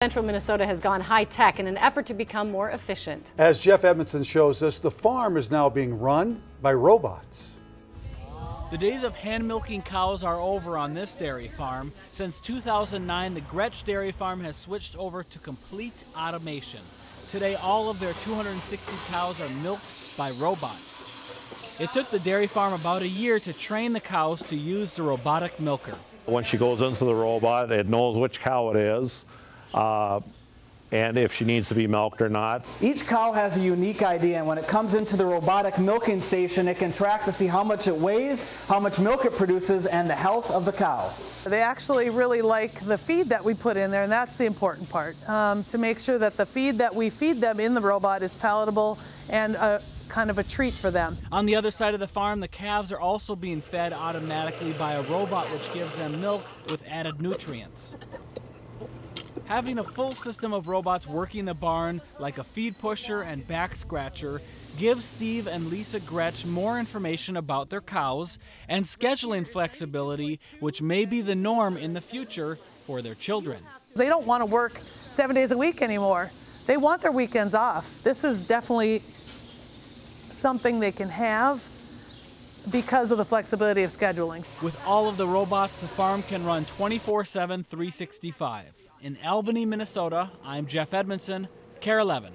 Central Minnesota has gone high-tech in an effort to become more efficient. As Jeff Edmondson shows us, the farm is now being run by robots. The days of hand milking cows are over on this dairy farm. Since 2009, the Gretsch Dairy Farm has switched over to complete automation. Today, all of their 260 cows are milked by robot. It took the dairy farm about a year to train the cows to use the robotic milker. When she goes into the robot, it knows which cow it is, and if she needs to be milked or not. Each cow has a unique ID, and when it comes into the robotic milking station, it can track to see how much it weighs, how much milk it produces, and the health of the cow. They actually really like the feed that we put in there, and that's the important part, to make sure that the feed that we feed them in the robot is palatable and kind of a treat for them. On the other side of the farm, the calves are also being fed automatically by a robot which gives them milk with added nutrients. Having a full system of robots working the barn, like a feed pusher and back scratcher, gives Steve and Lisa Gretsch more information about their cows and scheduling flexibility, which may be the norm in the future for their children. They don't want to work 7 days a week anymore. They want their weekends off. This is definitely something they can have because of the flexibility of scheduling. With all of the robots, the farm can run 24/7, 365. In Albany, Minnesota, I'm Jeff Edmondson, KARE 11.